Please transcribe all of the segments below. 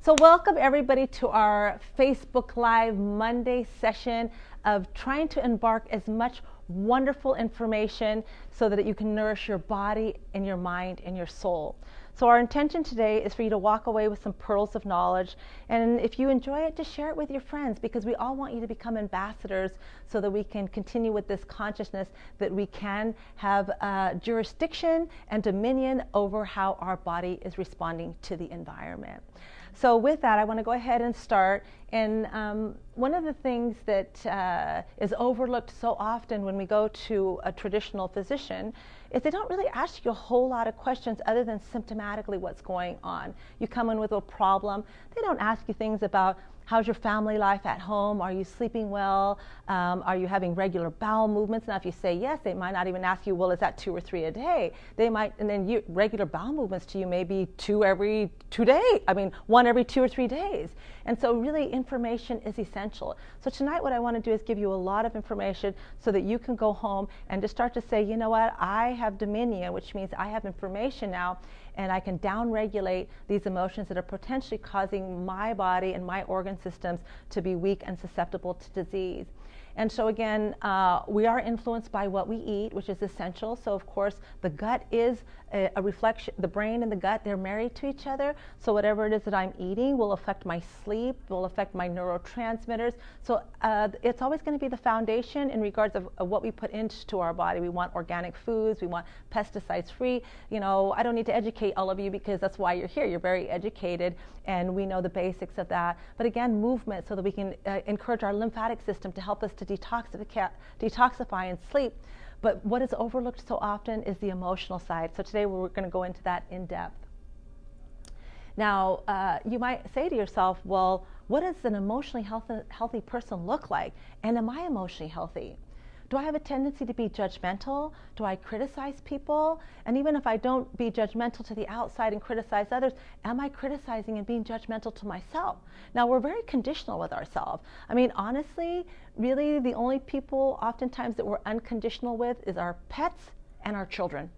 So welcome everybody to our Facebook Live Monday session of trying to embark as much wonderful information so that you can nourish your body and your mind and your soul. So our intention today is for you to walk away with some pearls of knowledge, and if you enjoy it, just share it with your friends, because we all want you to become ambassadors so that we can continue with this consciousness that we can have jurisdiction and dominion over how our body is responding to the environment. So with that, I want to go ahead and start. And one of the things that is overlooked so often when we go to a traditional physician is they don't really ask you a whole lot of questions other than symptomatically what's going on. You come in with a problem. They don't ask you things about how's your family life at home? Are you sleeping well? Are you having regular bowel movements? Now, if you say yes, they might not even ask you, well, is that 2 or 3 a day? They might, and then regular bowel movements to you may be 1 every 2 or 3 days. And so really information is essential. So tonight what I want to do is give you a lot of information so that you can go home and just start to say, you know what, I have dominion, which means I have information now, and I can down-regulate these emotions that are potentially causing my body and my organ systems to be weak and susceptible to disease. And so again, we are influenced by what we eat, which is essential. So of course, the gut is a reflection, the brain and the gut, they're married to each other. So whatever it is that I'm eating will affect my sleep, will affect my neurotransmitters. So it's always going to be the foundation in regards of what we put into our body. We want organic foods, we want pesticides free. You know, I don't need to educate all of you because that's why you're here. You're very educated and we know the basics of that. But again, movement so that we can encourage our lymphatic system to help us to detoxify and sleep. But what is overlooked so often is the emotional side. So today we're going to go into that in depth. Now, you might say to yourself, well, what does an emotionally healthy person look like? And am I emotionally healthy? Do I have a tendency to be judgmental? Do I criticize people? And even if I don't be judgmental to the outside and criticize others, am I criticizing and being judgmental to myself? Now, we're very conditional with ourselves. I mean, honestly, really the only people oftentimes that we're unconditional with is our pets and our children.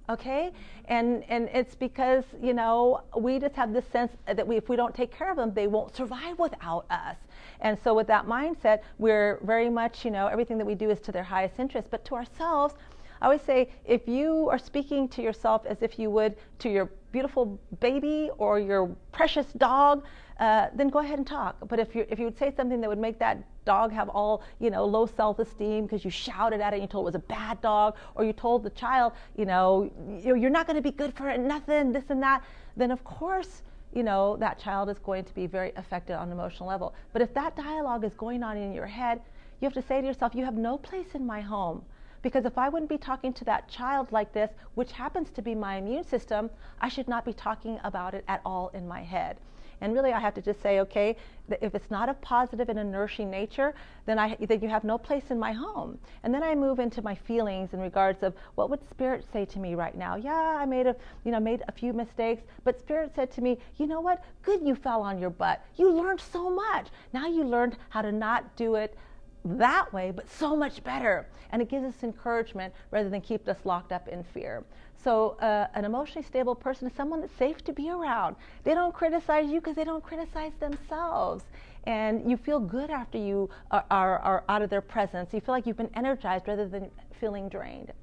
Okay, and it's because, you know, we just have this sense that if we don't take care of them, they won't survive without us. And so with that mindset, we're very much, you know, everything that we do is to their highest interest. But to ourselves, I always say, if you are speaking to yourself as if you would to your beautiful baby or your precious dog, then go ahead and talk. But if you would say something that would make that dog have all, you know, low self-esteem because you shouted at it and you told it was a bad dog, or you told the child, you know, you're not going to be good for it, nothing, this and that, then of course, you know, that child is going to be very affected on an emotional level. But if that dialogue is going on in your head, you have to say to yourself, you have no place in my home. Because if I wouldn't be talking to that child like this, which happens to be my immune system, I should not be talking about it at all in my head. And really, I have to just say, okay, if it's not a positive and a nourishing nature, then you have no place in my home. And then I move into my feelings in regards of what would Spirit say to me right now? Yeah, I made a few mistakes, but Spirit said to me, you know what? Good, you fell on your butt. You learned so much. Now you learned how to not do it that way, but so much better. And it gives us encouragement rather than keep us locked up in fear. So an emotionally stable person is someone that's safe to be around. They don't criticize you because they don't criticize themselves. And you feel good after you are out of their presence. You feel like you've been energized rather than feeling drained.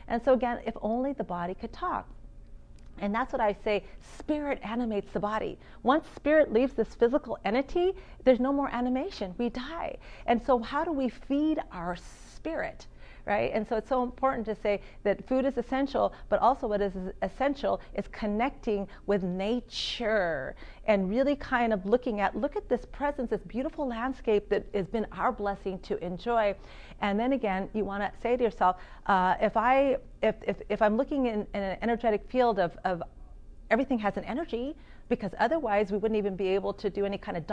And so again, if only the body could talk. And that's what I say, spirit animates the body. Once spirit leaves this physical entity, there's no more animation, we die. And so how do we feed our spirit, right? And so it's so important to say that food is essential, but also what is essential is connecting with nature and really kind of look at this presence, this beautiful landscape that has been our blessing to enjoy. And then again, you want to say to yourself, if I'm looking in an energetic field of everything has an energy, because otherwise we wouldn't even be able to do any kind of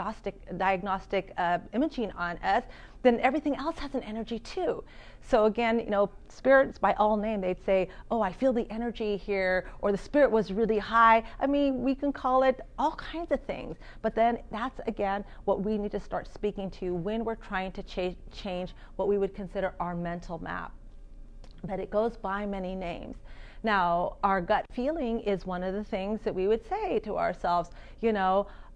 diagnostic imaging on us, then everything else has an energy too. So again, you know, spirits by all name, they'd say, oh, I feel the energy here, or the spirit was really high. I mean, we can call it all kinds of things, but then that's again what we need to start speaking to when we're trying to change what we would consider our mental map. But it goes by many names. Now, our gut feeling is one of the things that we would say to ourselves,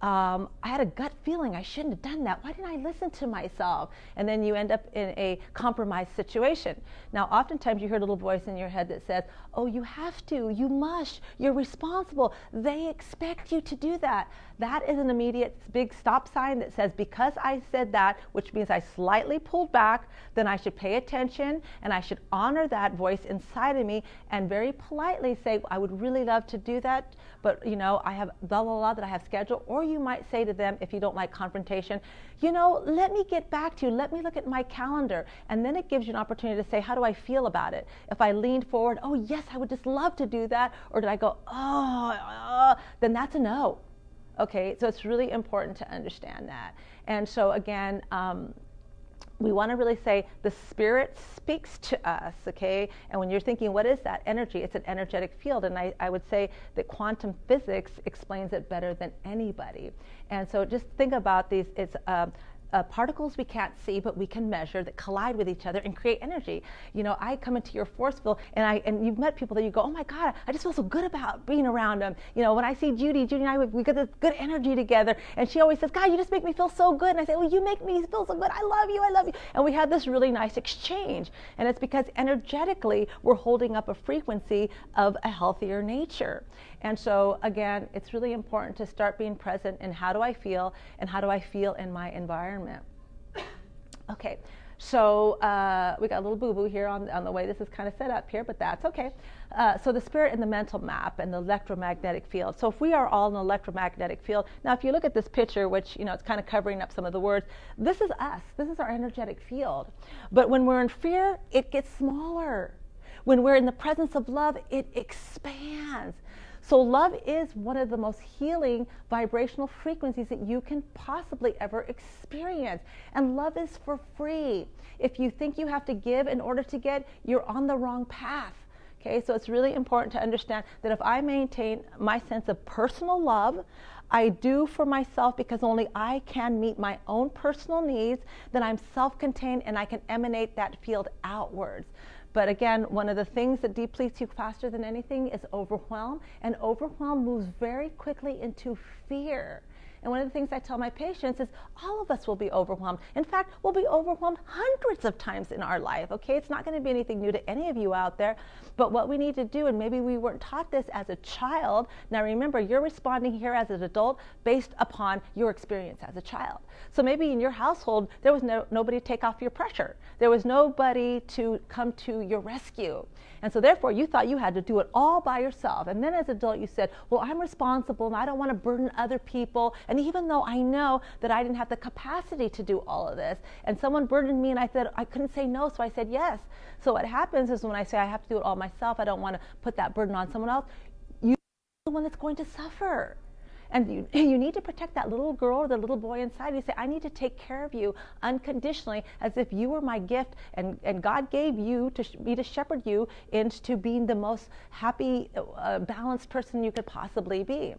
I had a gut feeling I shouldn't have done that. Why didn't I listen to myself? And then you end up in a compromised situation. Now, oftentimes you hear a little voice in your head that says, oh, you have to, you must, you're responsible. They expect you to do that. That is an immediate big stop sign that says, because I said that, which means I slightly pulled back, then I should pay attention and I should honor that voice inside of me and very politely say, I would really love to do that, but I have blah, blah, blah that I have scheduled. Or you might say to them, if you don't like confrontation, let me get back to you. Let me look at my calendar. And then it gives you an opportunity to say, how do I feel about it? If I leaned forward, oh, yes, I would just love to do that. Or did I go, then that's a no. Okay, so it's really important to understand that. And so again, we want to really say the Spirit speaks to us, okay? And when you're thinking, what is that energy? It's an energetic field. And I would say that quantum physics explains it better than anybody. And so just think about these. It's particles we can't see, but we can measure that collide with each other and create energy. I come into your force field, and you've met people that you go, oh my God, I just feel so good about being around them. When I see Judy and I, we get this good energy together, and she always says, God, you just make me feel so good. And I say, well, you make me feel so good. I love you. And we have this really nice exchange. And it's because energetically, we're holding up a frequency of a healthier nature. And so again, it's really important to start being present in how do I feel and how do I feel in my environment. Okay, so we got a little boo-boo here on the way this is kind of set up here, but that's okay. So the spirit and the mental map and the electromagnetic field. So if we are all in an electromagnetic field, now if you look at this picture, which it's kind of covering up some of the words, this is us. This is our energetic field. But when we're in fear, it gets smaller. When we're in the presence of love, it expands. So love is one of the most healing vibrational frequencies that you can possibly ever experience. And love is for free. If you think you have to give in order to get, you're on the wrong path. Okay, so it's really important to understand that if I maintain my sense of personal love, I do for myself because only I can meet my own personal needs, then I'm self-contained and I can emanate that field outwards. But again, one of the things that depletes you faster than anything is overwhelm, and overwhelm moves very quickly into fear. And one of the things I tell my patients is all of us will be overwhelmed. In fact, we'll be overwhelmed hundreds of times in our life, okay? It's not going to be anything new to any of you out there. But what we need to do, and maybe we weren't taught this as a child. Now remember, you're responding here as an adult based upon your experience as a child. So maybe in your household, there was nobody to take off your pressure. There was nobody to come to your rescue. And so therefore, you thought you had to do it all by yourself. And then as an adult, you said, well, I'm responsible and I don't want to burden other people. And even though I know that I didn't have the capacity to do all of this, and someone burdened me and I said, I couldn't say no, so I said yes. So what happens is when I say I have to do it all myself, I don't want to put that burden on someone else, you're the one that's going to suffer. And you need to protect that little girl or the little boy inside. You say, I need to take care of you unconditionally as if you were my gift, and God gave you to me to shepherd you into being the most happy, balanced person you could possibly be.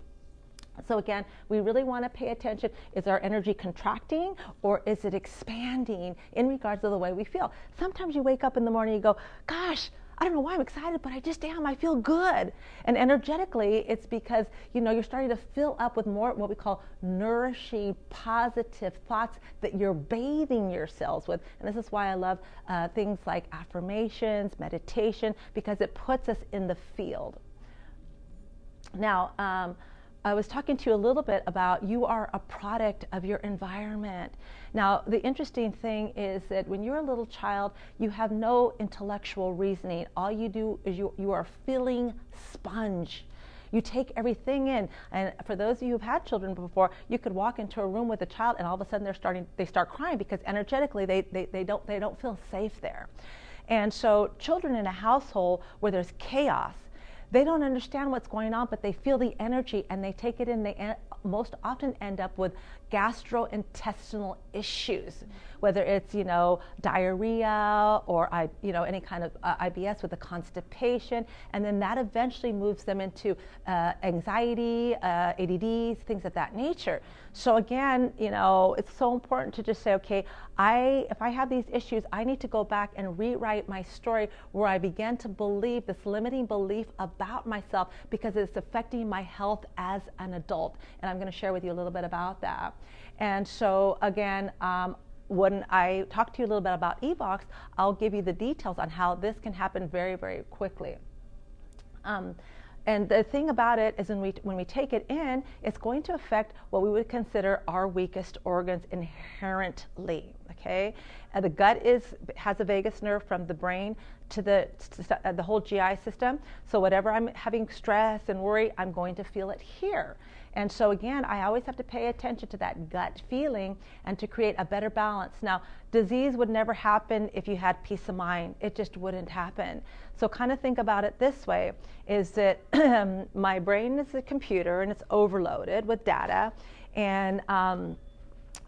So again, we really want to pay attention. Is our energy contracting or is it expanding in regards to the way we feel? Sometimes you wake up in the morning and you go, gosh, I don't know why I'm excited, but I just am. I feel good. And energetically, it's because, you're starting to fill up with more what we call nourishing, positive thoughts that you're bathing your cells with. And this is why I love things like affirmations, meditation, because it puts us in the field. Now, I was talking to you a little bit about you are a product of your environment. Now, the interesting thing is that when you're a little child, you have no intellectual reasoning. All you do is you are a filling sponge. You take everything in. And for those of you who've had children before, you could walk into a room with a child and all of a sudden they start crying because energetically they don't feel safe there. And so children in a household where there's chaos, They don't understand what's going on, but they feel the energy and they take it in. They most often end up with gastrointestinal issues, whether it's, diarrhea or, any kind of IBS with the constipation. And then that eventually moves them into anxiety, ADDs, things of that nature. So again, it's so important to just say, okay, if I have these issues, I need to go back and rewrite my story where I began to believe this limiting belief about myself because it's affecting my health as an adult. And I'm going to share with you a little bit about that. And so again, when I talk to you a little bit about EVOX, I'll give you the details on how this can happen very, very quickly. And the thing about it is when we take it in, it's going to affect what we would consider our weakest organs inherently, okay? The gut has a vagus nerve from the brain to the whole GI system. So whatever I'm having stress and worry, I'm going to feel it here. And so again, I always have to pay attention to that gut feeling and to create a better balance. Now, disease would never happen if you had peace of mind. It just wouldn't happen. So kind of think about it this way, is that my brain is a computer and it's overloaded with data. And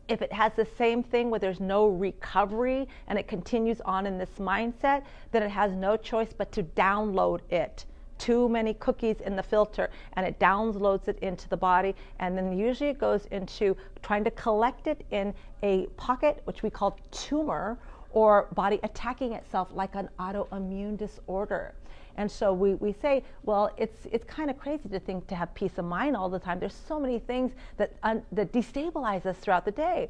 if it has the same thing where there's no recovery and it continues on in this mindset, then it has no choice but to download it. Too many cookies in the filter, and it downloads it into the body, and then usually it goes into trying to collect it in a pocket, which we call tumor, or body attacking itself like an autoimmune disorder. And so we say, well, it's kind of crazy to think to have peace of mind all the time. There's so many things that destabilize us throughout the day.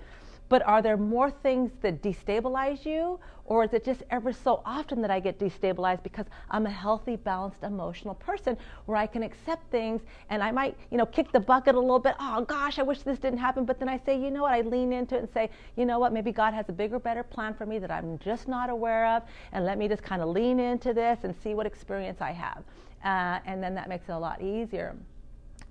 But are there more things that destabilize you, or is it just ever so often that I get destabilized because I'm a healthy, balanced, emotional person where I can accept things and I might, kick the bucket a little bit. Oh gosh, I wish this didn't happen. But then I say, you know what? I lean into it and say, you know what? Maybe God has a bigger, better plan for me that I'm just not aware of, and let me just kind of lean into this and see what experience I have. And then that makes it a lot easier.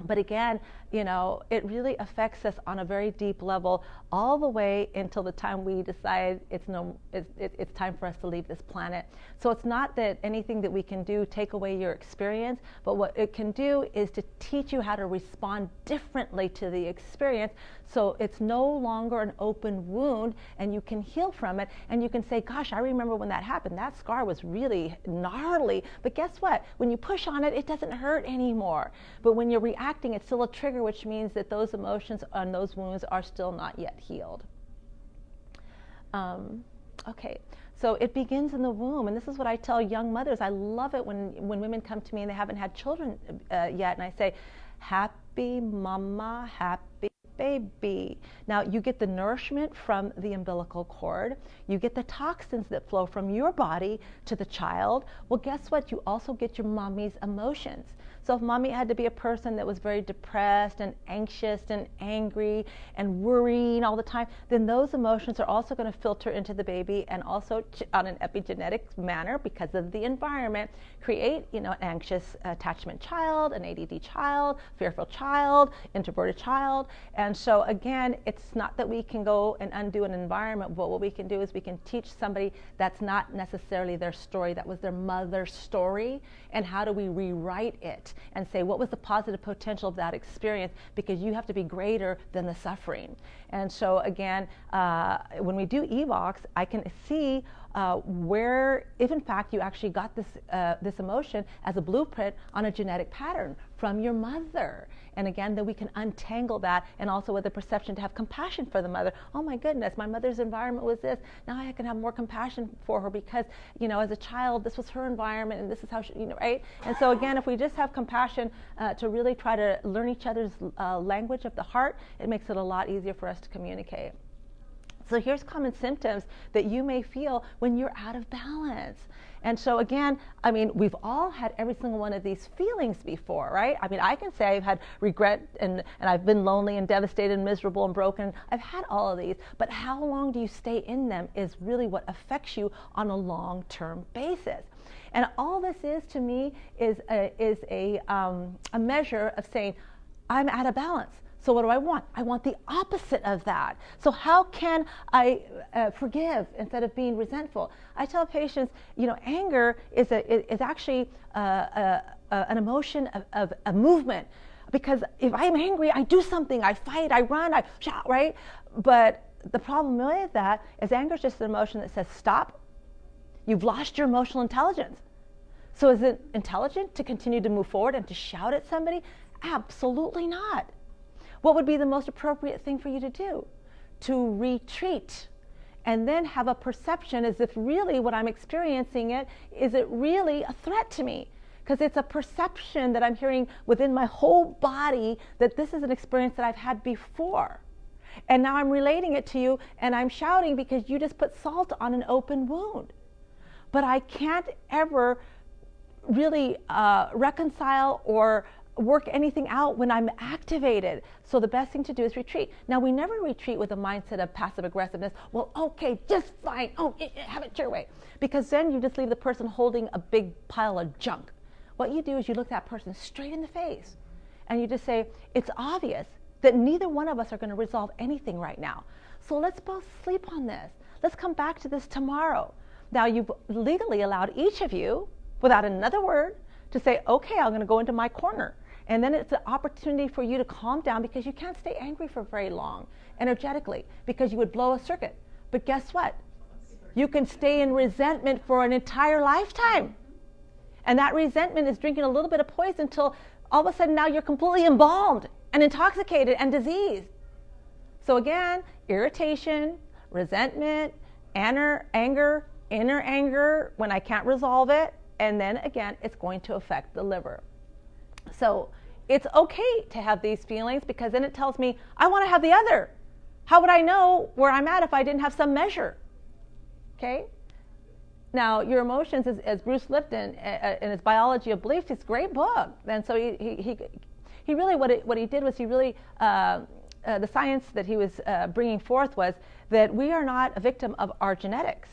But again, it really affects us on a very deep level all the way until the time we decide it's time for us to leave this planet. So it's not that anything that we can do take away your experience, but what it can do is to teach you how to respond differently to the experience, so it's no longer an open wound and you can heal from it, and you can say, gosh, I remember when that happened. That scar was really gnarly, but guess what? When you push on it, it doesn't hurt anymore. But when you're reacting, it's still a trigger, which means that those emotions and those wounds are still not yet healed. Okay, so it begins in the womb, and this is what I tell young mothers. I love it when women come to me and they haven't had children yet, and I say, happy mama, happy baby. Now, you get the nourishment from the umbilical cord. You get the toxins that flow from your body to the child. Well, guess what? You also get your mommy's emotions. So if mommy had to be a person that was very depressed and anxious and angry and worrying all the time, then those emotions are also going to filter into the baby, and also on an epigenetic manner, because of the environment, create, an anxious attachment child, an ADD child, fearful child, introverted child. And so again, it's not that we can go and undo an environment, but what we can do is we can teach somebody that's not necessarily their story, that was their mother's story, and how do we rewrite it and say, what was the positive potential of that experience, because you have to be greater than the suffering. And so again, when we do EVOX, I can see where, if in fact you actually got this emotion as a blueprint on a genetic pattern from your mother. And again, then we can untangle that, and also with the perception to have compassion for the mother. Oh my goodness, my mother's environment was this. Now I can have more compassion for her because, as a child, this was her environment and this is how she, right? And so again, if we just have compassion to really try to learn each other's language of the heart, it makes it a lot easier for us to communicate. So here's common symptoms that you may feel when you're out of balance. And so again, we've all had every single one of these feelings before, right? I can say I've had regret and I've been lonely and devastated and miserable and broken. I've had all of these, but how long do you stay in them is really what affects you on a long-term basis. And all this is, to me, is a measure of saying, I'm out of balance. So what do I want? I want the opposite of that. So how can I forgive instead of being resentful? I tell patients, anger is actually an emotion of a movement. Because if I'm angry, I do something, I fight, I run, I shout, right? But the problem with that is anger is just an emotion that says stop. You've lost your emotional intelligence. So is it intelligent to continue to move forward and to shout at somebody? Absolutely not. What would be the most appropriate thing for you to do? To retreat and then have a perception as if really what I'm experiencing is it really a threat to me? Because it's a perception that I'm hearing within my whole body that this is an experience that I've had before. And now I'm relating it to you and I'm shouting because you just put salt on an open wound. But I can't ever really reconcile or work anything out when I'm activated. So the best thing to do is retreat. Now, we never retreat with a mindset of passive aggressiveness. Well, okay, just fine. Oh, have it your way. Because then you just leave the person holding a big pile of junk. What you do is you look that person straight in the face and you just say, it's obvious that neither one of us are going to resolve anything right now. So let's both sleep on this. Let's come back to this tomorrow. Now, you've legally allowed each of you, without another word, to say, okay, I'm going to go into my corner. And then it's an opportunity for you to calm down because you can't stay angry for very long, energetically, because you would blow a circuit. But guess what? You can stay in resentment for an entire lifetime. And that resentment is drinking a little bit of poison until all of a sudden now you're completely embalmed and intoxicated and diseased. So again, irritation, resentment, anger, inner anger when I can't resolve it, and then again, it's going to affect the liver. So it's okay to have these feelings because then it tells me I want to have the other. How would I know where I'm at if I didn't have some measure? Okay? Now, your emotions, as Bruce Lipton in his Biology of Belief, it's a great book. And so he really, what he did was he really, the science that he was bringing forth was that we are not a victim of our genetics.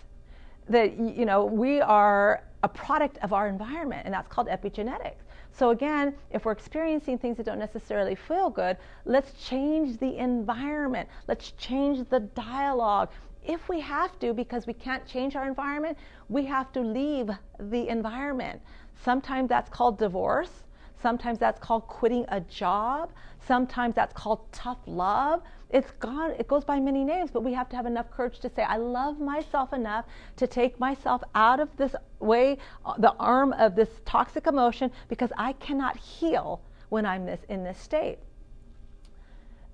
That, we are a product of our environment, and that's called epigenetics. So again, if we're experiencing things that don't necessarily feel good, let's change the environment. Let's change the dialogue. If we have to, because we can't change our environment, we have to leave the environment. Sometimes that's called divorce. Sometimes that's called quitting a job. Sometimes that's called tough love. It goes by many names, but we have to have enough courage to say, I love myself enough to take myself out of this way, the arm of this toxic emotion, because I cannot heal when I'm in this state.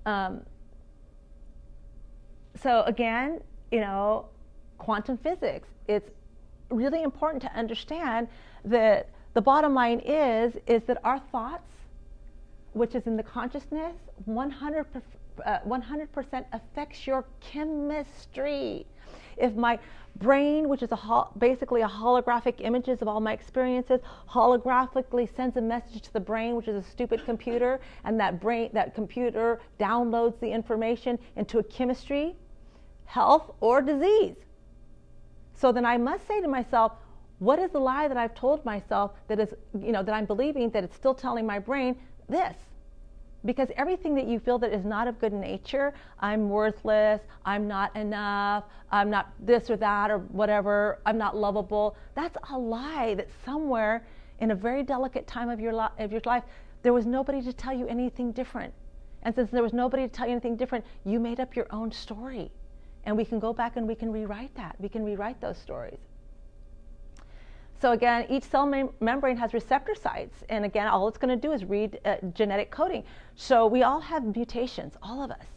So again, quantum physics, it's really important to understand that the bottom line is that our thoughts, which is in the consciousness, 100% affects your chemistry. If my brain, which is basically a holographic images of all my experiences, holographically sends a message to the brain, which is a stupid computer, and that computer downloads the information into a chemistry, health or disease. So then I must say to myself, what is the lie that I've told myself that is, that I'm believing that it's still telling my brain this? Because everything that you feel that is not of good nature, I'm worthless, I'm not enough, I'm not this or that or whatever, I'm not lovable, that's a lie that somewhere in a very delicate time of your life, there was nobody to tell you anything different. And since there was nobody to tell you anything different, you made up your own story. And we can go back and we can rewrite that. We can rewrite those stories. So again, each cell membrane has receptor sites. And again, all it's going to do is read genetic coding. So we all have mutations, all of us,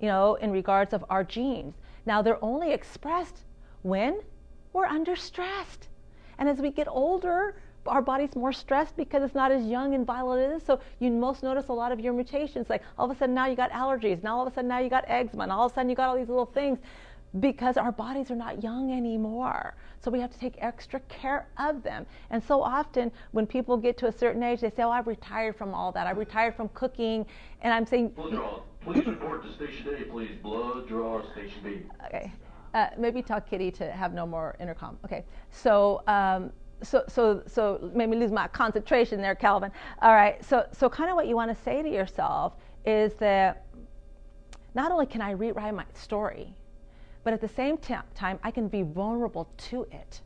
in regards of our genes. Now, they're only expressed when we're under stress. And as we get older, our body's more stressed because it's not as young and vital as it is. So you most notice a lot of your mutations. Like all of a sudden now you got allergies. Now all of a sudden now you got eczema. And all of a sudden you got all these little things because our bodies are not young anymore. So we have to take extra care of them. And so often when people get to a certain age, they say, oh, I've retired from all that. I've retired from cooking. And I'm saying... Blood draw. Please report to Station A, please. Blood draw, Station B. Okay. Maybe tell Kitty to have no more intercom. Okay. So made me lose my concentration there, Calvin. All right. So kind of what you want to say to yourself is that not only can I rewrite my story, but at the same time, I can be vulnerable to it.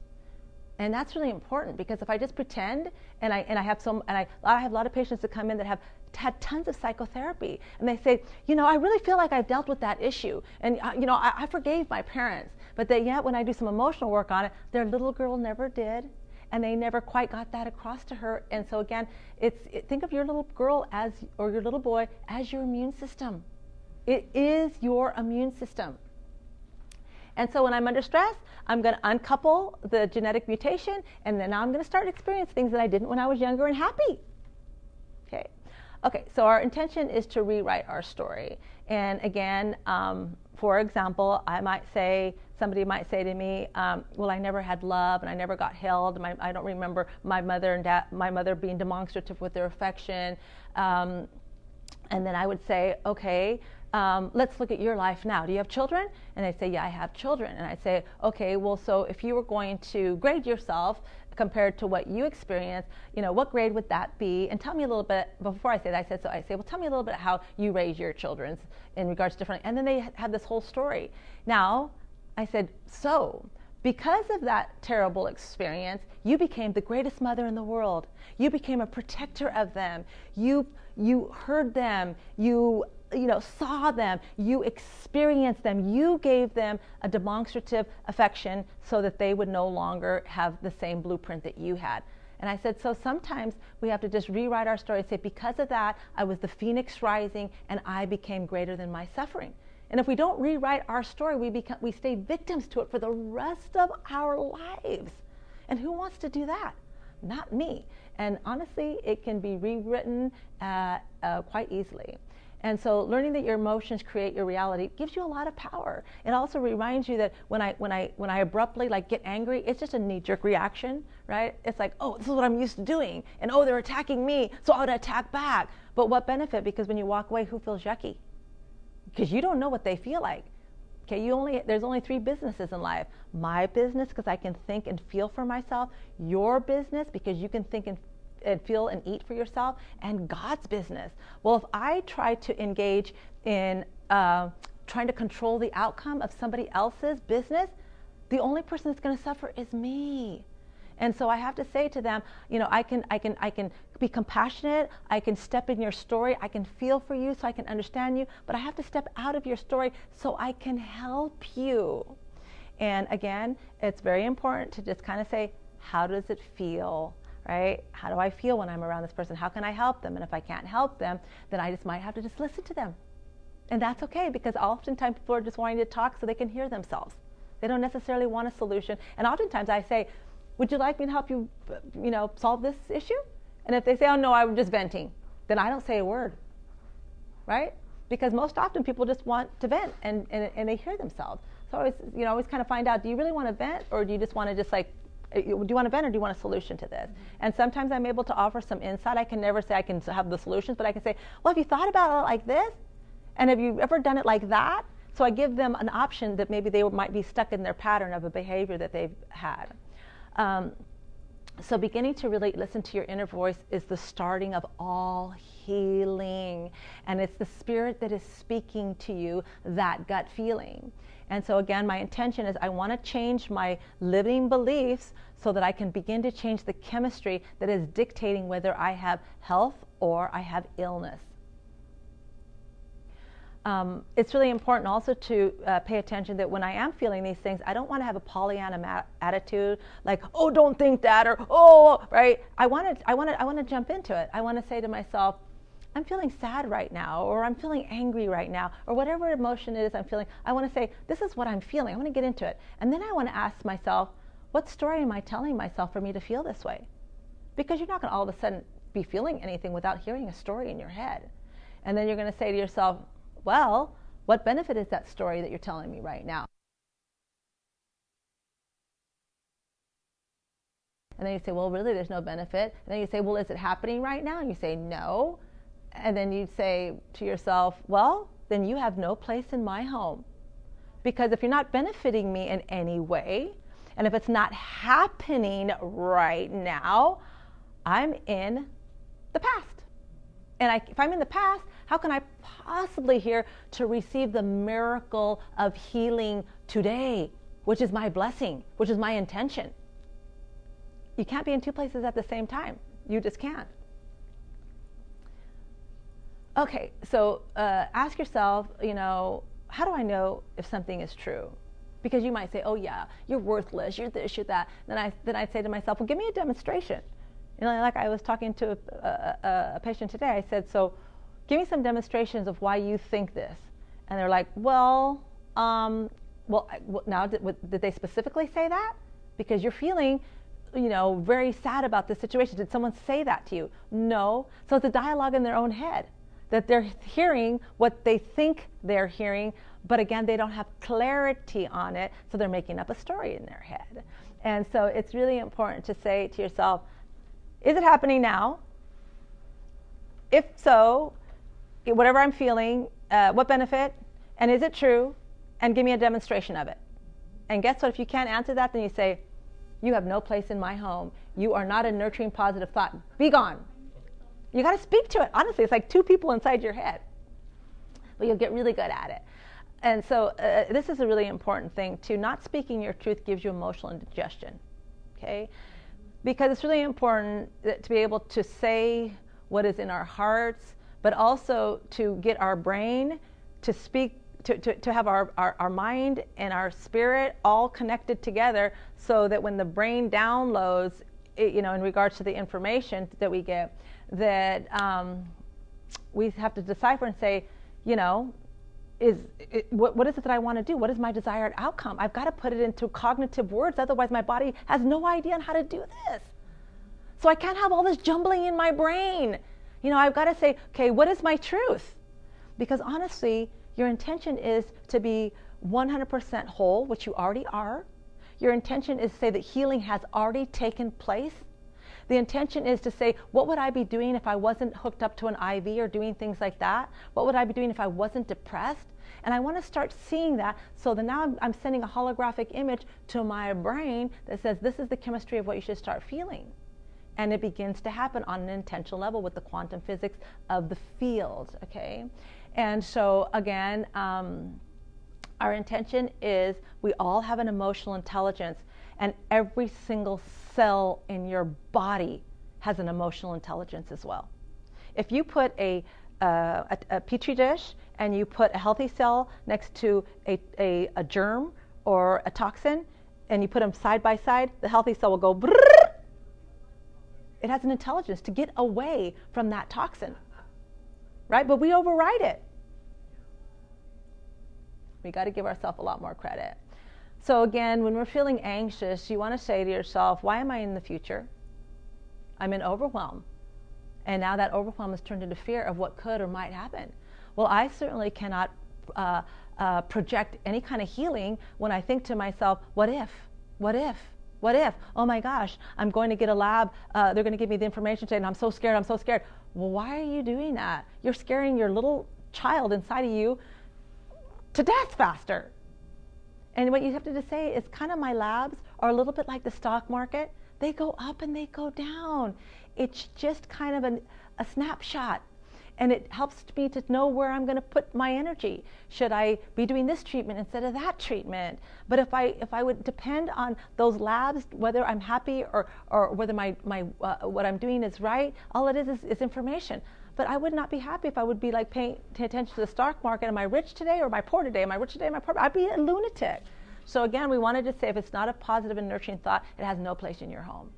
And that's really important, because if I just pretend, and I have a lot of patients that come in that have had tons of psychotherapy, and they say, I really feel like I've dealt with that issue, and I forgave my parents, but yet when I do some emotional work on it, their little girl never did, and they never quite got that across to her. And so again, think of your little girl or your little boy as your immune system. It is your immune system. And so when I'm under stress, I'm going to uncouple the genetic mutation, and then I'm going to start experiencing things that I didn't when I was younger and happy. Okay, so our intention is to rewrite our story. And again, for example, somebody might say to me, well, I never had love, and I never got held. I don't remember my mother being demonstrative with their affection. And then I would say, okay, let's look at your life now. Do you have children? And they say, yeah, I have children. And I'd say, okay, well, so if you were going to grade yourself compared to what you experienced, what grade would that be? And tell me a little bit, before I say that, I say, well, tell me a little bit how you raise your children in regards to different, and then they have this whole story. Now, I said, so because of that terrible experience, you became the greatest mother in the world. You became a protector of them. You heard them. You saw them, you experienced them, you gave them a demonstrative affection so that they would no longer have the same blueprint that you had. And I said, so sometimes we have to just rewrite our story and say, because of that, I was the phoenix rising and I became greater than my suffering. And if we don't rewrite our story, we stay victims to it for the rest of our lives. And who wants to do that? Not me. And honestly, it can be rewritten quite easily. And so learning that your emotions create your reality gives you a lot of power. It also reminds you that when I abruptly get angry, it's just a knee-jerk reaction, right? It's like, oh, this is what I'm used to doing, and oh, they're attacking me, so I'm gonna attack back. But what benefit? Because when you walk away, who feels yucky? Because you don't know what they feel like. Okay, there's only 3 businesses in life. My business, because I can think and feel for myself. Your business, because you can think and feel and eat for yourself, and God's business. Well, if I try to engage in trying to control the outcome of somebody else's business, the only person that's going to suffer is me. And so I have to say to them, I can be compassionate, I can step in your story, I can feel for you so I can understand you, but I have to step out of your story so I can help you. And again, it's very important to just kind of say, how does it feel? Right? How do I feel when I'm around this person? How can I help them? And if I can't help them, then I just might have to just listen to them. And that's okay, because oftentimes people are just wanting to talk so they can hear themselves. They don't necessarily want a solution. And oftentimes I say, would you like me to help you, solve this issue? And if they say, oh no, I'm just venting, then I don't say a word, right? Because most often people just want to vent and they hear themselves. So always kind of find out, do you really want to vent, or do you just want to just do you want to vent, or do you want a solution to this? And sometimes I'm able to offer some insight. I can never say I can have the solutions, but I can say, well, have you thought about it like this? And have you ever done it like that? So I give them an option that maybe they might be stuck in their pattern of a behavior that they've had. So beginning to really listen to your inner voice is the starting of all healing. And it's the spirit that is speaking to you that gut feeling. And so again, my intention is I want to change my limiting beliefs so that I can begin to change the chemistry that is dictating whether I have health or I have illness. It's really important also to pay attention that when I am feeling these things, I don't want to have a Pollyanna attitude, like, oh, don't think that, or oh, right? I want to jump into it. I want to say to myself, I'm feeling sad right now, or I'm feeling angry right now, or whatever emotion it is I'm feeling. I want to say, this is what I'm feeling. I want to get into it. And then I want to ask myself, what story am I telling myself for me to feel this way? Because you're not going to all of a sudden be feeling anything without hearing a story in your head. And then you're going to say to yourself, well, what benefit is that story that you're telling me right now? And then you say, well, really, there's no benefit. And then you say, well, is it happening right now? And you say, no. And then you say to yourself, well, then you have no place in my home. Because if you're not benefiting me in any way, and if it's not happening right now, I'm in the past. And if I'm in the past, How can I possibly hear to receive the miracle of healing today, which is my blessing, which is my intention? You can't be in two places at the same time. You just can't. Okay, so ask yourself, how do I know if something is true? Because you might say, oh yeah, you're worthless, you're this, you're that. Then I'd say to myself, well, give me a demonstration. Like I was talking to a patient today, I said, so give me some demonstrations of why you think this. And they're like, now did they specifically say that? Because you're feeling, very sad about this situation. Did someone say that to you? No. So it's a dialogue in their own head, that they're hearing what they think they're hearing, but again, they don't have clarity on it, so they're making up a story in their head. And so it's really important to say to yourself, is it happening now? If so, whatever I'm feeling, what benefit? And is it true? And give me a demonstration of it. And guess what? If you can't answer that, then you say, you have no place in my home. You are not a nurturing, positive thought. Be gone. You got to speak to it. Honestly, it's like two people inside your head. But you'll get really good at it. And so this is a really important thing too. Not speaking your truth gives you emotional indigestion. Okay? Because it's really important to be able to say what is in our hearts, but also to get our brain to speak, to have our mind and our spirit all connected together, so that when the brain downloads, in regards to the information that we get, that we have to decipher and say, what is it that I want to do? What is my desired outcome? I've got to put it into cognitive words, otherwise my body has no idea on how to do this. So I can't have all this jumbling in my brain. I've got to say, okay, what is my truth? Because honestly, your intention is to be 100% whole, which you already are. Your intention is to say that healing has already taken place. The intention is to say, what would I be doing if I wasn't hooked up to an IV or doing things like that? What would I be doing if I wasn't depressed? And I want to start seeing that, so that now I'm sending a holographic image to my brain that says, this is the chemistry of what you should start feeling. And it begins to happen on an intentional level with the quantum physics of the field, okay? And so again, our intention is, we all have an emotional intelligence, and every single cell in your body has an emotional intelligence as well. If you put a petri dish and you put a healthy cell next to a germ or a toxin, and you put them side by side, the healthy cell will go brrrr. It has an intelligence to get away from that toxin, right? But we override it. We got to give ourselves a lot more credit. So again, when we're feeling anxious, you want to say to yourself, why am I in the future? I'm in overwhelm. And now that overwhelm is turned into fear of what could or might happen. Well, I certainly cannot project any kind of healing when I think to myself, what if? What if? What if? Oh my gosh, I'm going to get a lab. They're going to give me the information today, and I'm so scared. I'm so scared. Well, why are you doing that? You're scaring your little child inside of you to death faster. And what you have to say is, kind of, my labs are a little bit like the stock market. They go up and they go down. It's just kind of a snapshot. And it helps me to know where I'm going to put my energy. Should I be doing this treatment instead of that treatment? But if I would depend on those labs, whether I'm happy or whether my what I'm doing is right, all it is information. But I would not be happy if I would be like paying attention to the stock market. Am I rich today or am I poor today? Am I rich today? Am I poor? I'd be a lunatic. So again, we wanted to say, if it's not a positive and nurturing thought, it has no place in your home.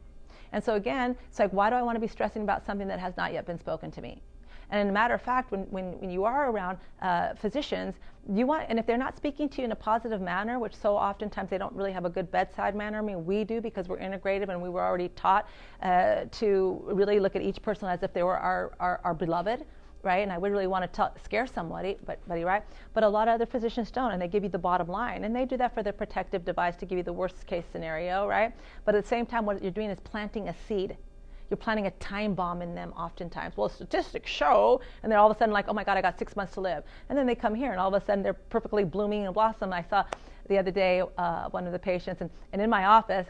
And so again, it's like, why do I want to be stressing about something that has not yet been spoken to me? And as a matter of fact, when you are around physicians, you want, and if they're not speaking to you in a positive manner, which so oftentimes they don't really have a good bedside manner. I mean, we do, because we're integrative and we were already taught to really look at each person as if they were our beloved, right? And I would really want to scare somebody, buddy, right? But a lot of other physicians don't, and they give you the bottom line. And they do that for their protective device to give you the worst case scenario, right? But at the same time, what you're doing is planting a seed. You're planting a time bomb in them oftentimes. Well, statistics show, and they're all of a sudden like, oh my God, I got 6 months to live. And then they come here, and all of a sudden they're perfectly blooming and blossom. I saw the other day one of the patients, and in my office,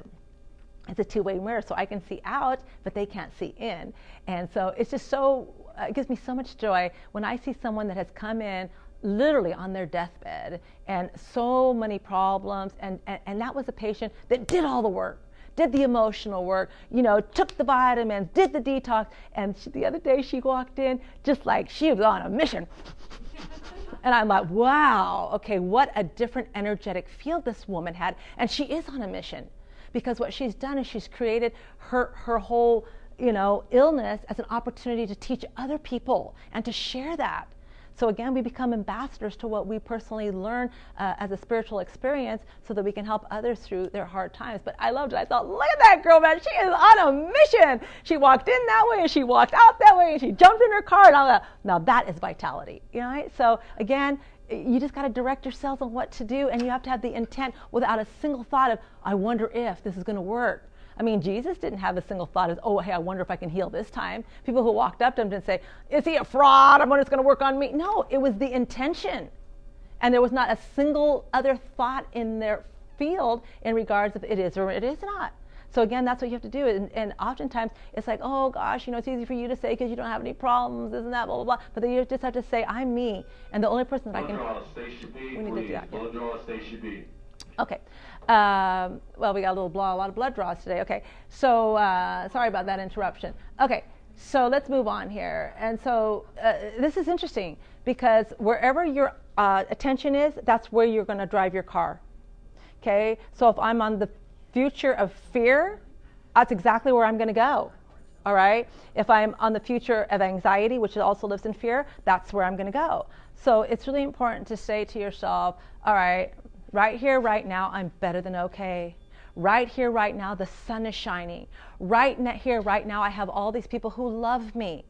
it's a two-way mirror, so I can see out, but they can't see in. And so it's just so it gives me so much joy when I see someone that has come in literally on their deathbed and so many problems, and that was a patient that did all the work, did the emotional work, took the vitamins, did the detox, and the other day she walked in just like she was on a mission. And I'm like, wow, okay, what a different energetic field this woman had. And she is on a mission, because what she's done is she's created her whole, illness as an opportunity to teach other people and to share that. So again, we become ambassadors to what we personally learn as a spiritual experience, so that we can help others through their hard times. But I loved it. I thought, look at that girl, man. She is on a mission. She walked in that way, and she walked out that way, and she jumped in her car, and all that. Now that is vitality, right? So again, you just got to direct yourselves on what to do, and you have to have the intent without a single thought of, I wonder if this is going to work. I mean, Jesus didn't have a single thought of, oh, hey, I wonder if I can heal this time. People who walked up to him didn't say, is he a fraud? I wonder if it's going to work on me. No, it was the intention. And there was not a single other thought in their field in regards of it is or it is not. So again, that's what you have to do. And oftentimes it's like, oh gosh, it's easy for you to say because you don't have any problems, isn't that, blah, blah, blah. But then you just have to say, I'm me. And the only person that I can... Blood draw, Station B, we need to do that. Blood draw, Station B. Okay. Well, we got a lot of blood draws today. Okay. So sorry about that interruption. Okay. So let's move on here. And so this is interesting, because wherever your attention is, that's where you're going to drive your car. Okay. So if I'm on the future of fear, that's exactly where I'm going to go. All right. If I'm on the future of anxiety, which also lives in fear, that's where I'm going to go. So it's really important to say to yourself, all right, right here, right now, I'm better than okay. Right here, right now, the sun is shining. Right here, right now, I have all these people who love me.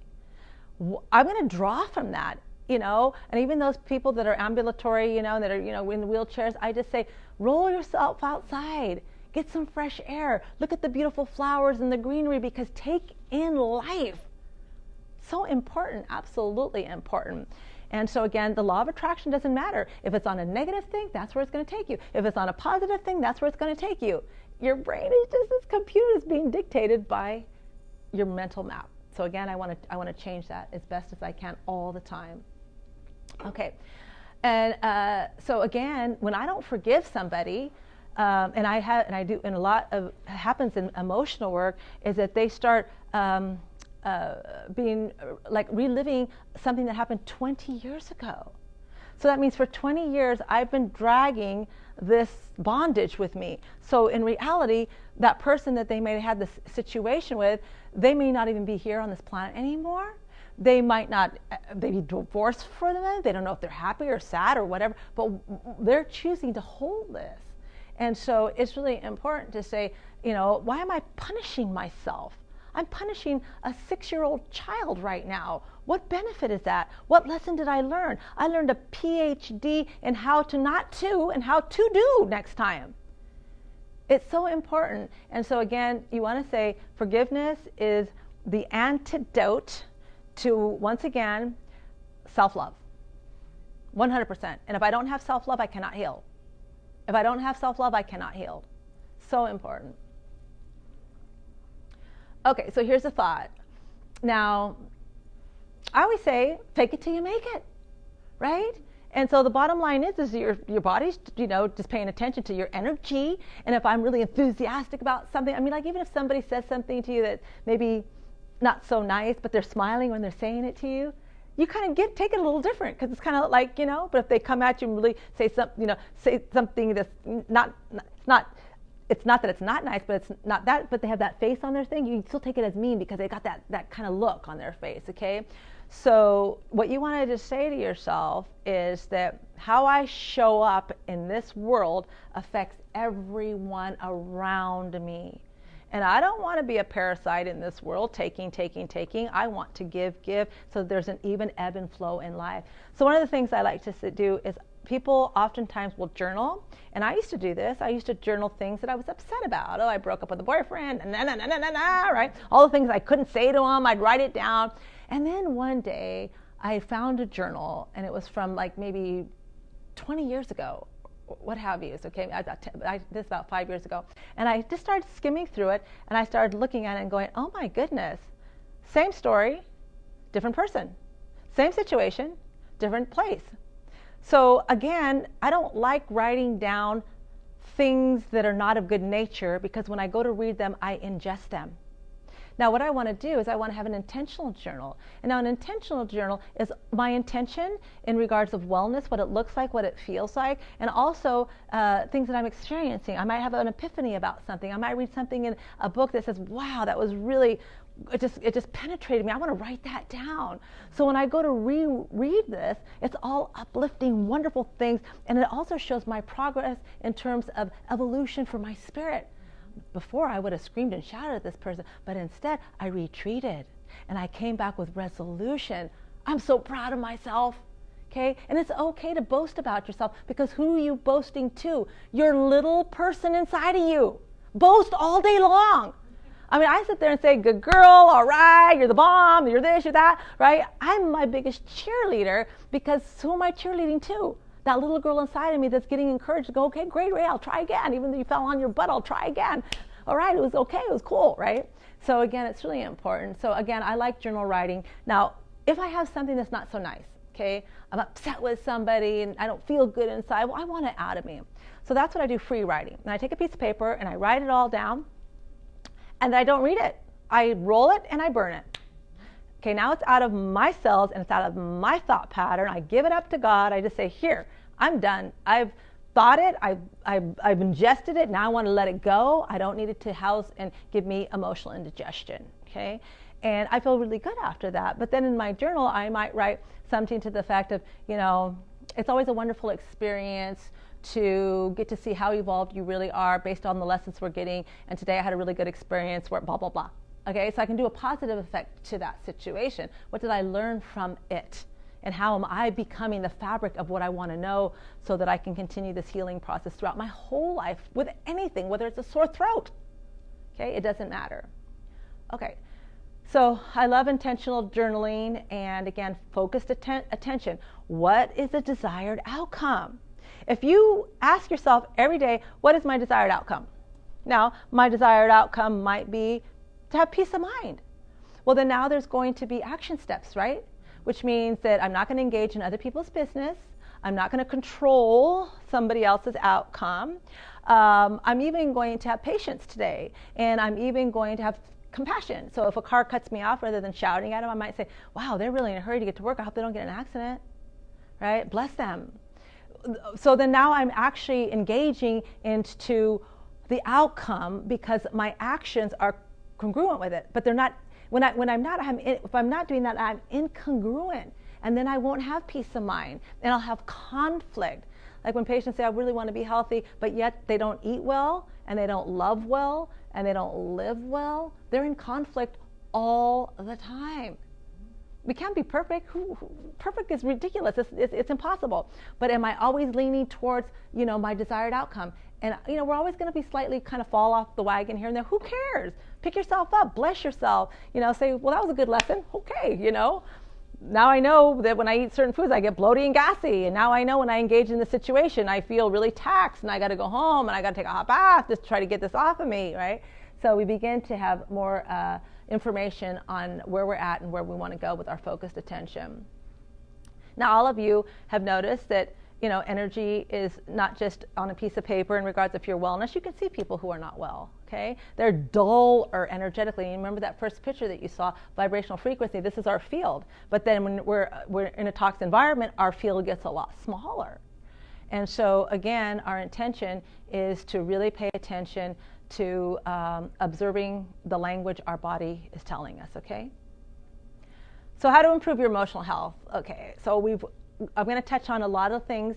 I'm going to draw from that, and even those people that are ambulatory, that are, in wheelchairs, I just say, roll yourself outside, get some fresh air, look at the beautiful flowers and the greenery, because take in life. So important, absolutely important. And so again, the law of attraction doesn't matter. If it's on a negative thing, that's where it's going to take you. If it's on a positive thing, that's where it's going to take you. Your brain is just this computer is being dictated by your mental map. So again, I want to change that as best as I can all the time. Okay, and so again, when I don't forgive somebody, and I do, and a lot of happens in emotional work, is that they start being like reliving something that happened 20 years ago. So that means for 20 years I've been dragging this bondage with me. So in reality, that person that they may have had this situation with, they may not even be here on this planet anymore. They might not, they be divorced for them. They don't know if they're happy or sad or whatever, but they're choosing to hold this. And so it's really important to say, why am I punishing myself? I'm punishing a 6-year-old child right now. What benefit is that? What lesson did I learn? I learned a PhD in how to not to and how to do next time. It's so important. And so again, you want to say forgiveness is the antidote to, once again, self-love. 100%. And if I don't have self-love, I cannot heal. If I don't have self-love, I cannot heal. So important. Okay, so here's a thought. Now, I always say, fake it till you make it, right? And so the bottom line is your body's, just paying attention to your energy. And if I'm really enthusiastic about something, like even if somebody says something to you that maybe not so nice, but they're smiling when they're saying it to you, you kind of take it a little different, because it's kind of like, but if they come at you and really say something that's it's not that it's not nice, but it's not that, but they have that face on their thing, you still take it as mean because they got that kind of look on their face, okay? So what you wanted to say to yourself is that how I show up in this world affects everyone around me. And I don't want to be a parasite in this world, taking. I want to give, so there's an even ebb and flow in life. So one of the things I like to do is people oftentimes will journal, and I used to do this. I used to journal things that I was upset about. Oh, I broke up with a boyfriend, and right? All the things I couldn't say to him, I'd write it down. And then one day, I found a journal, and it was from like maybe 20 years ago, what have you. Okay, this is about 5 years ago. And I just started skimming through it, and I started looking at it and going, oh my goodness, same story, different person. Same situation, different place. So again, I don't like writing down things that are not of good nature, because when I go to read them, I ingest them. Now, what I want to do is I want to have an intentional journal. And now an intentional journal is my intention in regards of wellness, what it looks like, what it feels like, and also things that I'm experiencing. I might have an epiphany about something. I might read something in a book that says, wow, that was really, it just penetrated me. I want to write that down. So when I go to reread this, it's all uplifting, wonderful things, and it also shows my progress in terms of evolution for my spirit. Before, I would have screamed and shouted at this person, but instead I retreated and I came back with resolution. I'm so proud of myself. Okay? And it's okay to boast about yourself, because who are you boasting to? Your little person inside of you. Boast all day long. I mean, I sit there and say, good girl, all right, you're the bomb, you're this, you're that, right? I'm my biggest cheerleader, because who am I cheerleading to? That little girl inside of me that's getting encouraged to go, okay, great, Ray, I'll try again. Even though you fell on your butt, I'll try again. All right, it was okay, it was cool, right? So again, it's really important. So again, I like journal writing. Now, if I have something that's not so nice, okay, I'm upset with somebody and I don't feel good inside, well, I want it out of me. So that's what I do, free writing. And I take a piece of paper and I write it all down, and I don't read it. I roll it and I burn it. Okay, now it's out of my cells and it's out of my thought pattern. I give it up to God. I just say, here, I'm done. I've thought it. I've ingested it. Now I want to let it go. I don't need it to house and give me emotional indigestion. Okay, and I feel really good after that. But then in my journal, I might write something to the fact of, you know, it's always a wonderful experience to get to see how evolved you really are based on the lessons we're getting. And today I had a really good experience where blah, blah, blah. Okay, so I can do a positive effect to that situation. What did I learn from it? And how am I becoming the fabric of what I want to know, so that I can continue this healing process throughout my whole life with anything, whether it's a sore throat. Okay, it doesn't matter. Okay, so I love intentional journaling, and again, focused attention. What is the desired outcome? If you ask yourself every day, what is my desired outcome? Now, my desired outcome might be to have peace of mind. Well, then now there's going to be action steps, right? Which means that I'm not going to engage in other people's business. I'm not going to control somebody else's outcome. I'm even going to have patience today, and I'm even going to have compassion. So if a car cuts me off, rather than shouting at them, I might say, wow, they're really in a hurry to get to work. I hope they don't get in an accident, right? Bless them. So then now I'm actually engaging into the outcome, because my actions are congruent with it, but they're not. If I'm not doing that, I'm incongruent, and then I won't have peace of mind, and I'll have conflict. Like when patients say, I really want to be healthy, but yet they don't eat well, and they don't love well, and they don't live well. They're in conflict all the time. We can't be perfect. Perfect is ridiculous. It's impossible. But am I always leaning towards, my desired outcome? And, we're always going to be slightly kind of fall off the wagon here and there. Who cares? Pick yourself up. Bless yourself. Say, well, that was a good lesson. Okay, Now I know that when I eat certain foods, I get bloaty and gassy. And now I know when I engage in the situation, I feel really taxed, and I got to go home, and I got to take a hot bath just to try to get this off of me, right? So we begin to have more information on where we're at and where we want to go with our focused attention. Now, all of you have noticed that energy is not just on a piece of paper in regards of your wellness. You can see people who are not well, okay? They're dull or energetically. And remember that first picture that you saw, vibrational frequency, this is our field. But then when we're in a toxic environment, our field gets a lot smaller. And so again, our intention is to really pay attention to observing the language our body is telling us, okay? So how to improve your emotional health? Okay, so I'm going to touch on a lot of things.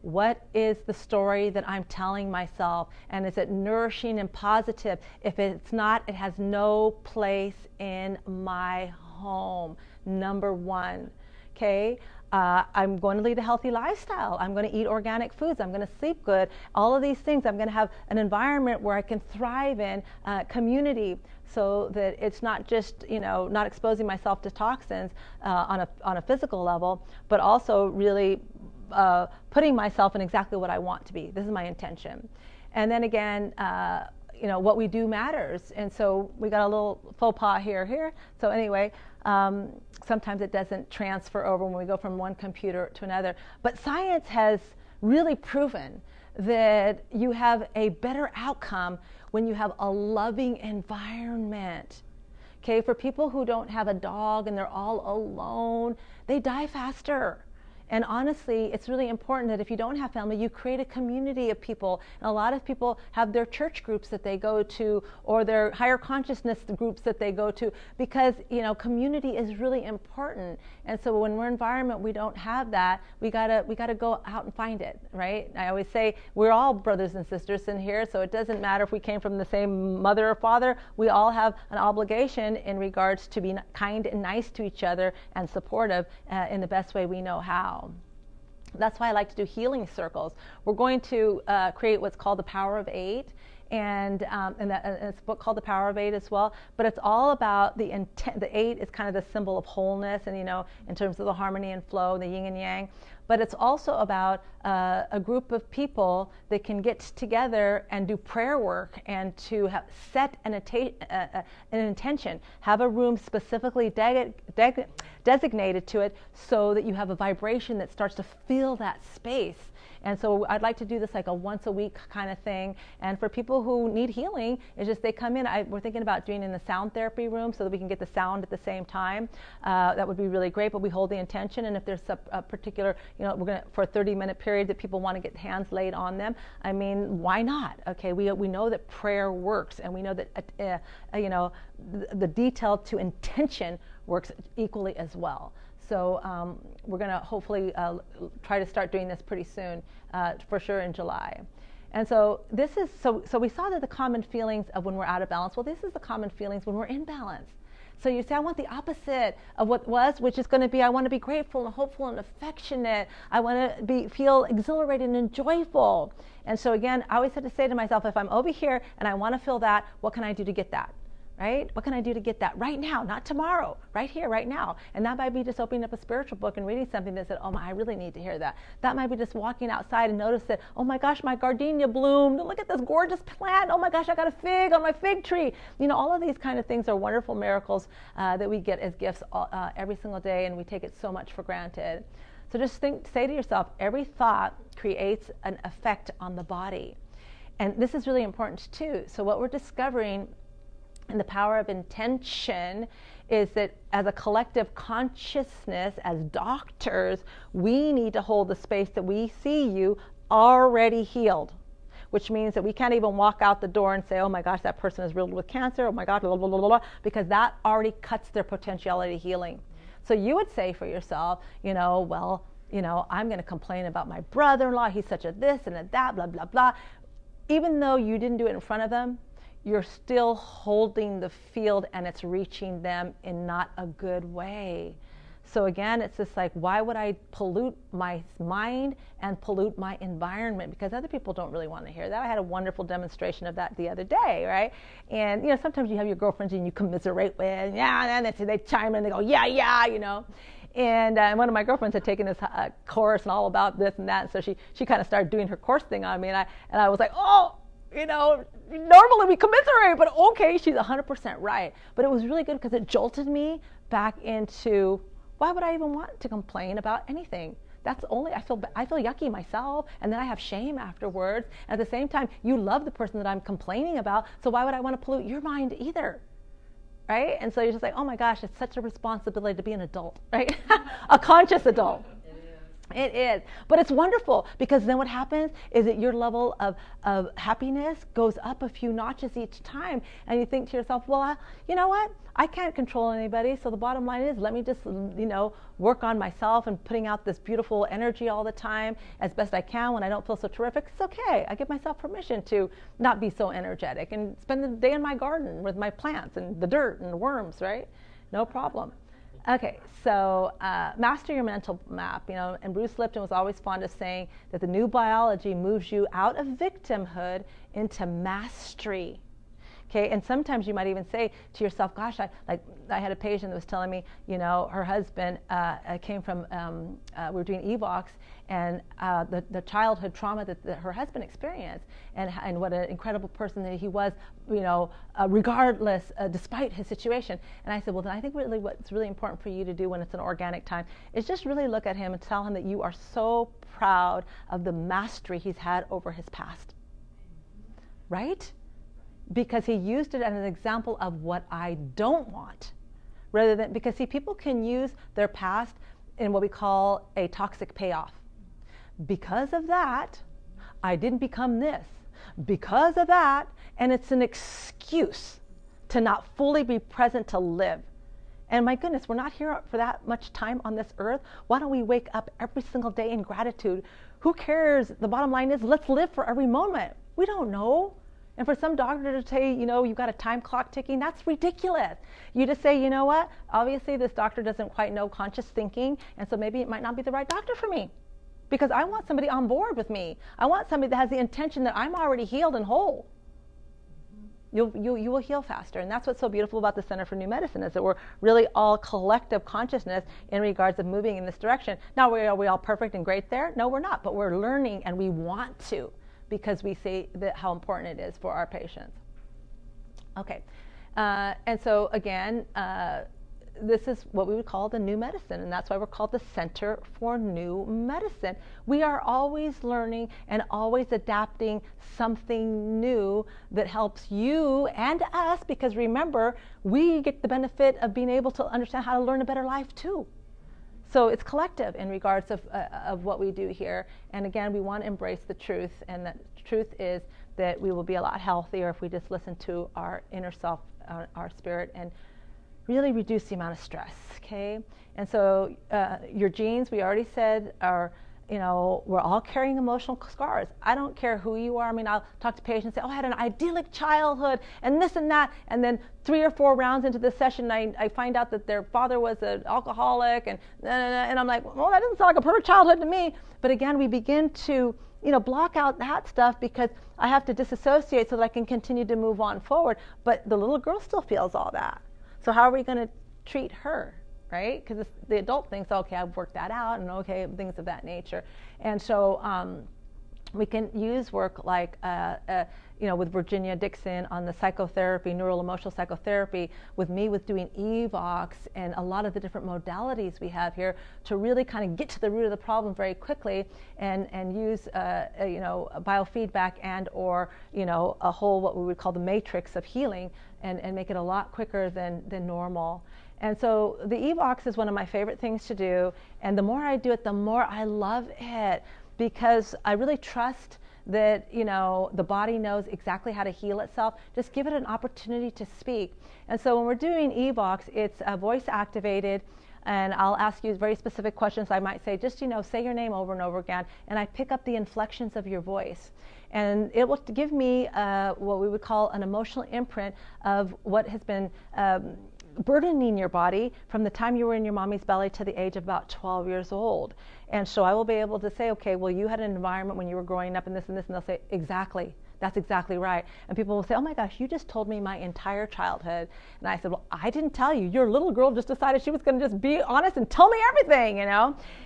What is the story that I'm telling myself? And is it nourishing and positive? If it's not, it has no place in my home. Number one, okay? I'm going to lead a healthy lifestyle. I'm going to eat organic foods. I'm going to sleep good. All of these things, I'm going to have an environment where I can thrive in, community, so that it's not just, not exposing myself to toxins on a physical level, but also really putting myself in exactly what I want to be. This is my intention. And then again, what we do matters. And so we got a little faux pas here. So anyway, sometimes it doesn't transfer over when we go from one computer to another. But science has really proven that you have a better outcome when you have a loving environment. Okay, for people who don't have a dog and they're all alone, they die faster. And honestly, it's really important that if you don't have family, you create a community of people. And a lot of people have their church groups that they go to, or their higher consciousness groups that they go to, because community is really important. And so when we're in an environment we don't have that, we gotta go out and find it, right? I always say we're all brothers and sisters in here, so it doesn't matter if we came from the same mother or father. We all have an obligation in regards to be kind and nice to each other and supportive in the best way we know how. That's why I like to do healing circles. We're going to create what's called the Power of 8, and it's a book called The Power of 8 as well. But it's all about the intent. The 8 is kind of the symbol of wholeness, and in terms of the harmony and flow, the yin and yang. But it's also about a group of people that can get together and do prayer work, and to set an intention, have a room specifically designated to it, so that you have a vibration that starts to fill that space. And so I'd like to do this like a once a week kind of thing. And for people who need healing, it's just they come in. We're thinking about doing in the sound therapy room so that we can get the sound at the same time. That would be really great, but we hold the intention. And if there's a particular, we're going to, for a 30-minute period that people want to get hands laid on them, I mean, why not? Okay, we know that prayer works, and we know that, the detail to intention works equally as well. So we're going to hopefully try to start doing this pretty soon, for sure in July. And so this is, so we saw that the common feelings of when we're out of balance. Well, this is the common feelings when we're in balance. So you say, I want the opposite of what was, which is going to be, I want to be grateful and hopeful and affectionate. I want to feel exhilarated and joyful. And so again, I always have to say to myself, if I'm over here and I want to feel that, what can I do to get that? Right? What can I do to get that right now, not tomorrow, right here, right now? And that might be just opening up a spiritual book and reading something that said, oh my, I really need to hear that. That might be just walking outside and notice that, oh my gosh, my gardenia bloomed. Look at this gorgeous plant. Oh my gosh, I got a fig on my fig tree. All of these kind of things are wonderful miracles that we get as gifts every single day, and we take it so much for granted. So just say to yourself, every thought creates an effect on the body. And this is really important too. So what we're discovering and the power of intention is that as a collective consciousness, as doctors, we need to hold the space that we see you already healed, which means that we can't even walk out the door and say, oh my gosh, that person is riddled with cancer, oh my God, blah, blah, blah, blah, because that already cuts their potentiality of healing. So you would say for yourself, I'm going to complain about my brother-in-law, he's such a this and a that, blah, blah, blah. Even though you didn't do it in front of them, you're still holding the field, and it's reaching them in not a good way. So again, it's just like, why would I pollute my mind and pollute my environment? Because other people don't really want to hear that. I had a wonderful demonstration of that the other day, right? And sometimes you have your girlfriends and you commiserate with, and they chime in and they go, yeah. And one of my girlfriends had taken this course and all about this and that, and so she kind of started doing her course thing on me, and I was like, oh, normally we commiserate, but okay, she's 100% right. But it was really good because it jolted me back into, why would I even want to complain about anything? That's only, I feel yucky myself, and then I have shame afterwards. And at the same time, you love the person that I'm complaining about, so why would I want to pollute your mind either? Right? And so you're just like, oh my gosh, it's such a responsibility to be an adult, right? A conscious adult. It is. But it's wonderful, because then what happens is that your level of happiness goes up a few notches each time. And you think to yourself, well, you know what? I can't control anybody. So the bottom line is, let me just, work on myself and putting out this beautiful energy all the time as best I can. When I don't feel so terrific, it's okay. I give myself permission to not be so energetic and spend the day in my garden with my plants and the dirt and the worms, right? No problem. Okay, so master your mental map, and Bruce Lipton was always fond of saying that the new biology moves you out of victimhood into mastery. Okay, and sometimes you might even say to yourself, gosh, I had a patient that was telling me, her husband came from, we were doing EVOX, and the childhood trauma that her husband experienced, and what an incredible person that he was, regardless, despite his situation. And I said, well, then I think really what's really important for you to do when it's an organic time is just really look at him and tell him that you are so proud of the mastery he's had over his past. Right? Because he used it as an example of what I don't want, rather than, because see, people can use their past in what we call a toxic payoff. Because of that, I didn't become this. Because of that, and it's an excuse to not fully be present to live. And my goodness, we're not here for that much time on this earth. Why don't we wake up every single day in gratitude? Who cares? The bottom line is, let's live for every moment. We don't know. And for some doctor to say, you've got a time clock ticking, that's ridiculous. You just say, you know what? Obviously, this doctor doesn't quite know conscious thinking, and so maybe it might not be the right doctor for me. Because I want somebody on board with me. I want somebody that has the intention that I'm already healed and whole. You will heal faster. And that's what's so beautiful about the Center for New Medicine, is that we're really all collective consciousness in regards of moving in this direction. Now, are we all perfect and great there? No, we're not. But we're learning, and we want to, because we see how important it is for our patients. Okay. And so, again, this is what we would call the new medicine, and that's why we're called the Center for New Medicine. We are always learning and always adapting something new that helps you and us, because remember, we get the benefit of being able to understand how to learn a better life too. So it's collective in regards of what we do here. And again, we want to embrace the truth, and that truth is that we will be a lot healthier if we just listen to our inner self, our spirit, and really reduce the amount of stress, okay? And so your genes, we already said, are, we're all carrying emotional scars. I don't care who you are. I mean, I'll talk to patients and say, I had an idyllic childhood and this and that. And then 3 or 4 rounds into the session, I find out that their father was an alcoholic. And I'm like, well, that doesn't sound like a perfect childhood to me. But again, we begin to, block out that stuff because I have to disassociate so that I can continue to move on forward. But the little girl still feels all that. So how are we going to treat her, right? Because the adult thinks, okay, I've worked that out, and okay, things of that nature. And so we can use work like, with Virginia Dixon on the psychotherapy, neural-emotional psychotherapy, with me with doing EVOX and a lot of the different modalities we have here to really kind of get to the root of the problem very quickly and use, biofeedback and or, a whole what we would call the matrix of healing and make it a lot quicker than normal. And so the EVOX is one of my favorite things to do, and the more I do it, the more I love it, because I really trust that the body knows exactly how to heal itself. Just give it an opportunity to speak. And so when we're doing EVOX, it's voice activated, and I'll ask you very specific questions. I might say, just say your name over and over again, and I pick up the inflections of your voice. And it will give me what we would call an emotional imprint of what has been burdening your body from the time you were in your mommy's belly to the age of about 12 years old. And so I will be able to say, okay, well, you had an environment when you were growing up and this, and they'll say, exactly. That's exactly right. And people will say, oh my gosh, you just told me my entire childhood. And I said, well, I didn't tell you. Your little girl just decided she was going to just be honest and tell me everything,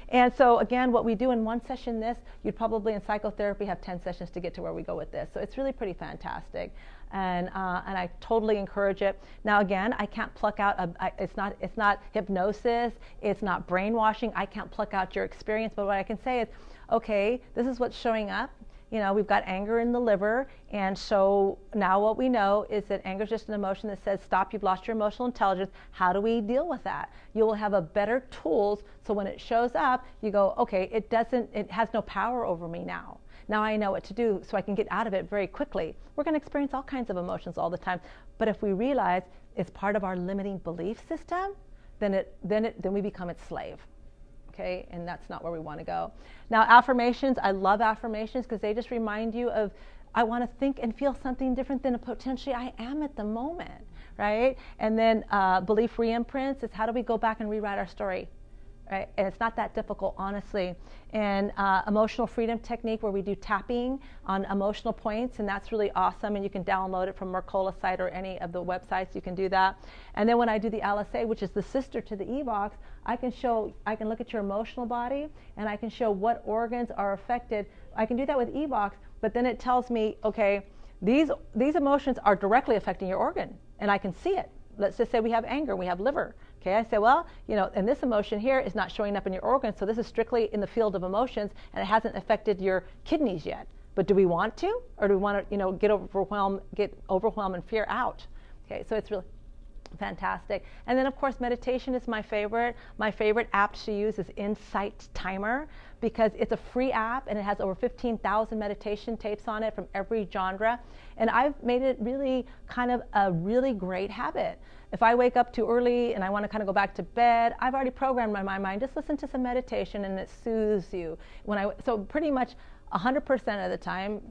And so again, what we do in one session you'd probably in psychotherapy have 10 sessions to get to where we go with this. So it's really pretty fantastic. And I totally encourage it. Now again, I can't pluck out, it's not hypnosis, it's not brainwashing. I can't pluck out your experience, but what I can say is, okay, this is what's showing up. We've got anger in the liver, and so now what we know is that anger is just an emotion that says, stop, you've lost your emotional intelligence. How do we deal with that? You will have a better tools, so when it shows up, you go, okay, it has no power over me now. Now I know what to do, so I can get out of it very quickly. We're going to experience all kinds of emotions all the time, but if we realize it's part of our limiting belief system, then we become its slave. Okay, and that's not where we want to go. Now, affirmations, I love affirmations because they just remind you of, I want to think and feel something different than potentially I am at the moment, right? And then belief re-imprints is how do we go back and rewrite our story? right? And it's not that difficult, honestly. And emotional freedom technique, where we do tapping on emotional points, and that's really awesome. And you can download it from Mercola's site or any of the websites. You can do that. And then when I do the LSA, which is the sister to the EVOX, I can look at your emotional body, and I can show what organs are affected. I can do that with EVOX, but then it tells me, okay, these emotions are directly affecting your organ, and I can see it. Let's just say we have anger, we have liver. Okay, I say, well, and this emotion here is not showing up in your organs, so this is strictly in the field of emotions, and it hasn't affected your kidneys yet. But do we want to, or do we want to, get overwhelmed and fear out? Okay, so it's really fantastic. And then, of course, meditation is my favorite. My favorite app to use is Insight Timer, because it's a free app and it has over 15,000 meditation tapes on it from every genre. And I've made it really kind of a really great habit. If I wake up too early and I want to kind of go back to bed, I've already programmed my mind, just listen to some meditation and it soothes you. So pretty much 100% of the time,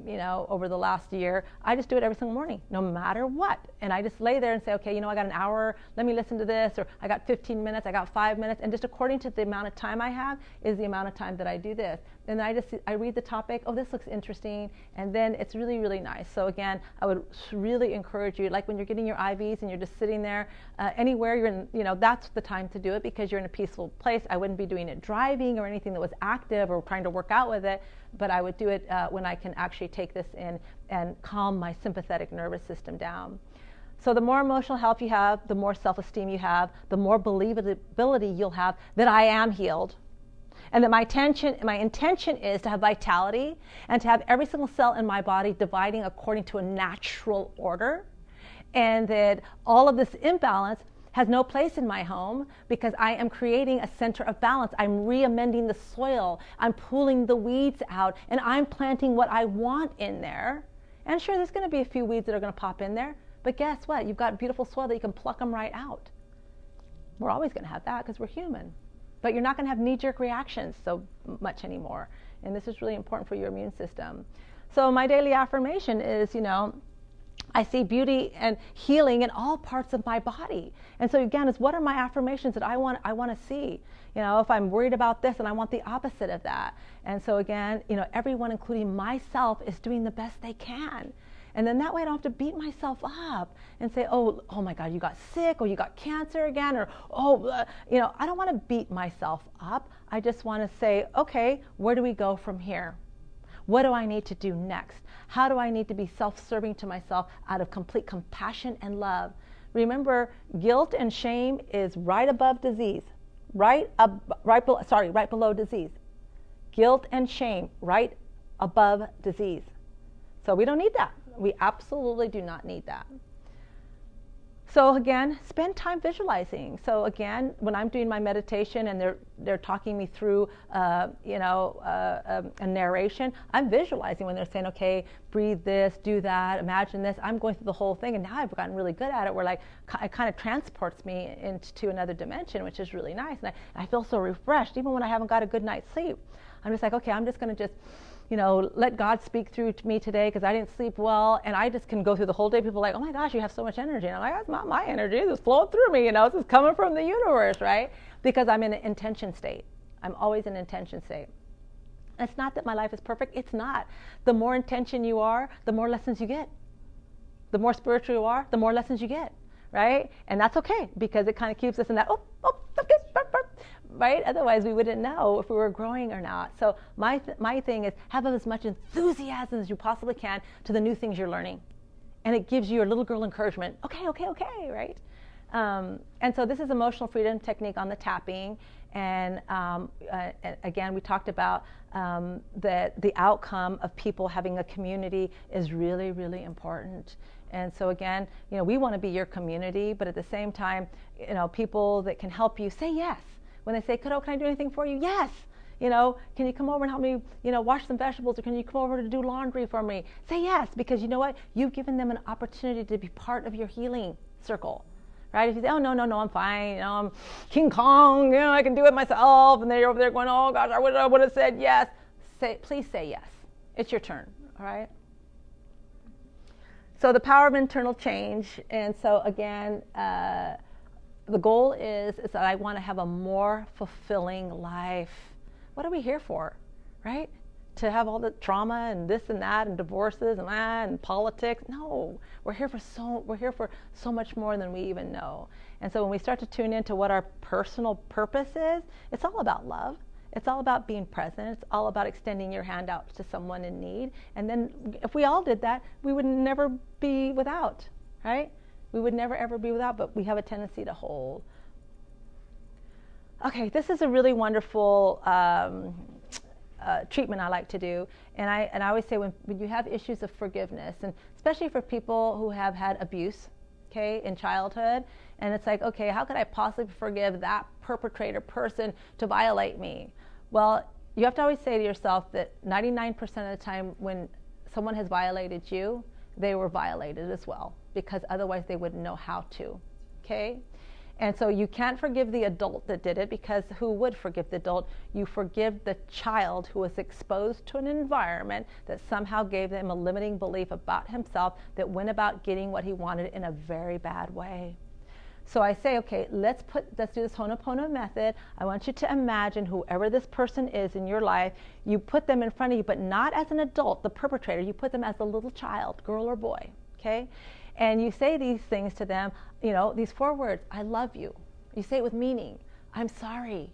over the last year, I just do it every single morning, no matter what. And I just lay there and say, okay, I got an hour, let me listen to this, or I got 15 minutes, I got 5 minutes, and just according to the amount of time I have is the amount of time that I do this. And then I read the topic, oh, this looks interesting, and then it's really, really nice. So again, I would really encourage you, like when you're getting your IVs and you're just sitting there, anywhere you're in, that's the time to do it, because you're in a peaceful place. I wouldn't be doing it driving or anything that was active or trying to work out with it, but I would do it when I can actually take this in and calm my sympathetic nervous system down. So the more emotional health you have, the more self-esteem you have, the more believability you'll have that I am healed. And that my intention is to have vitality and to have every single cell in my body dividing according to a natural order. And that all of this imbalance has no place in my home, because I am creating a center of balance. I'm re-amending the soil. I'm pulling the weeds out, and I'm planting what I want in there. And sure, there's going to be a few weeds that are going to pop in there, but guess what? You've got beautiful soil that you can pluck them right out. We're always going to have that because we're human. But you're not going to have knee-jerk reactions so much anymore. And this is really important for your immune system. So my daily affirmation is, I see beauty and healing in all parts of my body. And so again, it's what are my affirmations that I want to see? If I'm worried about this, and I want the opposite of that. And so again, everyone, including myself, is doing the best they can. And then that way I don't have to beat myself up and say, oh my God, you got sick, or you got cancer again, or I don't want to beat myself up. I just want to say, okay, where do we go from here? What do I need to do next? How do I need to be self-serving to myself out of complete compassion and love? Remember, guilt and shame is right above disease, right below disease. Guilt and shame right above disease. So we don't need that. We absolutely do not need that. So again, spend time visualizing. So again, when I'm doing my meditation and they're talking me through, a narration, I'm visualizing when they're saying, okay, breathe this, do that, imagine this. I'm going through the whole thing, and now I've gotten really good at it, where it kind of transports me into another dimension, which is really nice. And I feel so refreshed, even when I haven't got a good night's sleep. I'm just like, okay, I'm just going to just let God speak through to me today, because I didn't sleep well, and I just can go through the whole day. People are like, oh my gosh, you have so much energy. And I'm like, that's not my energy. It's flowing through me. This is coming from the universe, right? Because I'm in an intention state. I'm always in an intention state. It's not that my life is perfect. It's not. The more intention you are, the more lessons you get. The more spiritual you are, the more lessons you get, right? And that's okay, because it kind of keeps us in that, okay, right? Otherwise, we wouldn't know if we were growing or not. So my thing is, have as much enthusiasm as you possibly can to the new things you're learning. And it gives you your little girl encouragement. Okay, right? And so this is emotional freedom technique on the tapping. And again, we talked about that the outcome of people having a community is really, really important. And so again, we want to be your community, but at the same time, people that can help you, say yes. When they say, kiddo, can I do anything for you? Yes. Can you come over and help me, wash some vegetables, or can you come over to do laundry for me? Say yes, because you know what? You've given them an opportunity to be part of your healing circle, right? If you say, oh, no, I'm fine, I'm King Kong, I can do it myself, and they're over there going, oh gosh, I would have said yes. Please say yes. It's your turn, all right? So the power of internal change. And so again, the goal is that I want to have a more fulfilling life. What are we here for, right? To have all the trauma and this and that and divorces and politics? No, we're here for so much more than we even know. And so when we start to tune into what our personal purpose is, it's all about love. It's all about being present. It's all about extending your hand out to someone in need. And then if we all did that, we would never be without, right? We would never ever be without, but we have a tendency to hold. Okay, this is a really wonderful treatment I like to do. And I always say when you have issues of forgiveness, and especially for people who have had abuse, okay, in childhood, and it's like, okay, how could I possibly forgive that perpetrator person to violate me? Well, you have to always say to yourself that 99% of the time when someone has violated you, they were violated as well, because otherwise they wouldn't know how to, okay? And so you can't forgive the adult that did it, because who would forgive the adult? You forgive the child who was exposed to an environment that somehow gave them a limiting belief about himself that went about getting what he wanted in a very bad way. So I say, okay, let's do this Ho'oponopono method. I want you to imagine whoever this person is in your life, you put them in front of you, but not as an adult, the perpetrator. You put them as a little child, girl or boy, okay? And you say these things to them, these 4 words: I love you. You say it with meaning. I'm sorry.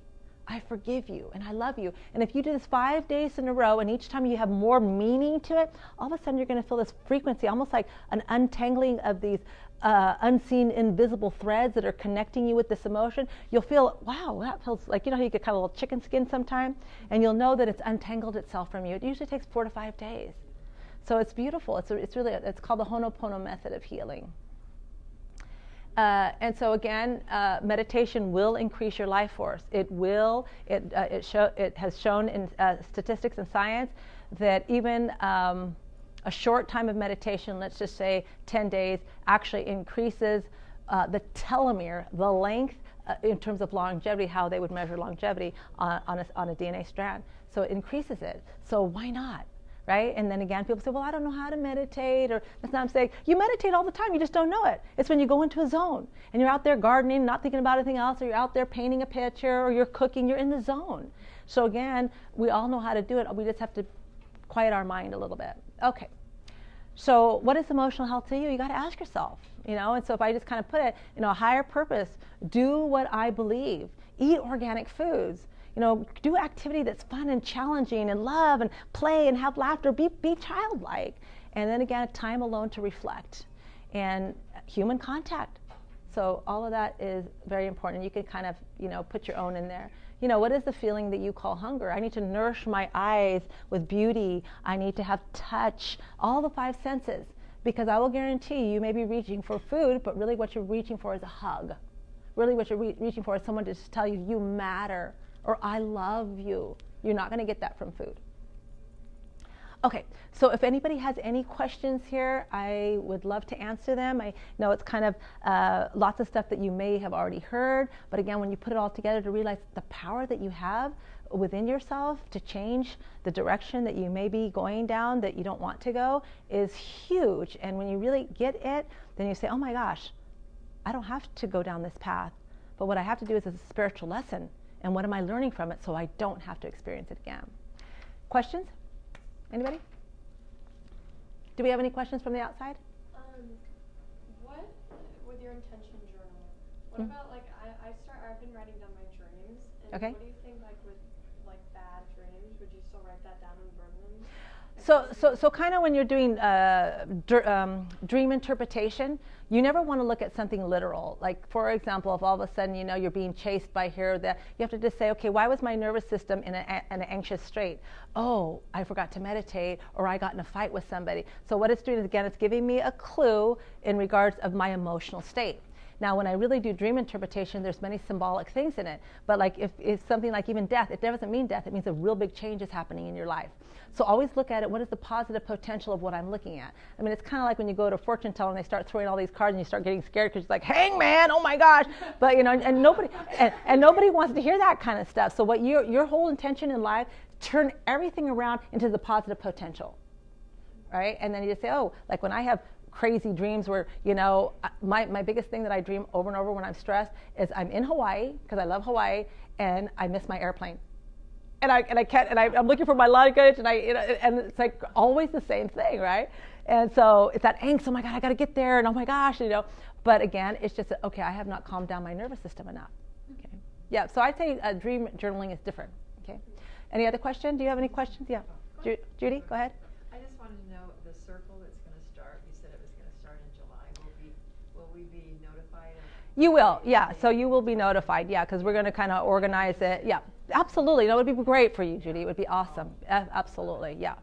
I forgive you, and I love you. And if you do this 5 days in a row, and each time you have more meaning to it, all of a sudden you're going to feel this frequency, almost like an untangling of these unseen, invisible threads that are connecting you with this emotion. You'll feel, wow, that feels like, how you get kind of a little chicken skin sometime, and you'll know that it's untangled itself from you. It usually takes 4 to 5 days. So it's beautiful. It's called the Ho'oponopono method of healing. And so again, meditation will increase your life force. It has shown in statistics and science that even a short time of meditation, let's just say 10 days, actually increases the telomere, the length in terms of longevity, how they would measure longevity on a DNA strand. So it increases it. So why not? Right? And then again, people say, well, I don't know how to meditate, or that's not. I'm saying, you meditate all the time, you just don't know it. It's when you go into a zone and you're out there gardening, not thinking about anything else, or you're out there painting a picture, or you're cooking, you're in the zone. So again, we all know how to do it. We just have to quiet our mind a little bit. Okay. So what is emotional health to you? You got to ask yourself, and so if I just kind of put it, a higher purpose, do what I believe, eat organic foods, do activity that's fun and challenging, and love and play and have laughter, be childlike. And then again, time alone to reflect, and human contact. So all of that is very important. You can kind of, put your own in there. What is the feeling that you call hunger? I need to nourish my eyes with beauty. I need to have touch, all the 5 senses, because I will guarantee you may be reaching for food, but really what you're reaching for is a hug. Really what you're reaching for is someone to just tell you, you matter, or I love you. You're not going to get that from food. Okay, so if anybody has any questions here, I would love to answer them. I know it's kind of lots of stuff that you may have already heard, but again, when you put it all together to realize the power that you have within yourself to change the direction that you may be going down that you don't want to go is huge. And when you really get it, then you say, oh my gosh, I don't have to go down this path, but what I have to do is a spiritual lesson, and what am I learning from it so I don't have to experience it again. Questions? Anybody? Do we have any questions from the outside? What, with your intention journal, what about, like, I've been writing down my dreams, and okay. What do you think, like, with, like, bad dreams, would you still write that down and burn them? So kind of when you're doing dream interpretation, you never want to look at something literal. Like, for example, if all of a sudden, you're being chased by here or there, you have to just say, okay, why was my nervous system in an anxious state? Oh, I forgot to meditate, or I got in a fight with somebody. So what it's doing is, again, it's giving me a clue in regards of my emotional state. Now, when I really do dream interpretation, there's many symbolic things in it. But like if it's something like even death, it doesn't mean death. It means a real big change is happening in your life. So always look at it. What is the positive potential of what I'm looking at? I mean, it's kind of like when you go to a fortune teller and they start throwing all these cards and you start getting scared because you're like, hangman, oh my gosh. But and nobody wants to hear that kind of stuff. So what your whole intention in life, turn everything around into the positive potential. Right? And then you just say, oh, like when I have crazy dreams where, you know, my biggest thing that I dream over and over when I'm stressed is I'm in Hawaii, because I love Hawaii, and I miss my airplane. And I can't, and I'm looking for my luggage, and and it's like always the same thing, right? And so it's that angst, oh my God, I got to get there, and oh my gosh, you know. But again, it's just, okay, I have not calmed down my nervous system enough. Okay. Yeah, so I'd say dream journaling is different. Okay. Any other question? Do you have any questions? Yeah. Judy, go ahead. I just wanted to know the circle that's going to start. You said it was going to start in July. Will we be notified? You will, yeah. So you will be notified, yeah, because we're going to kind of organize it. Yeah, absolutely. No, it would be great for you, Judy. It would be awesome. Absolutely, yeah.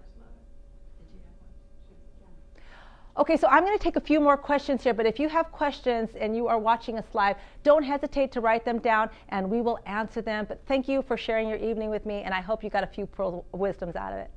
Okay, so I'm going to take a few more questions here, but if you have questions and you are watching us live, don't hesitate to write them down and we will answer them. But thank you for sharing your evening with me, and I hope you got a few pearl wisdoms out of it.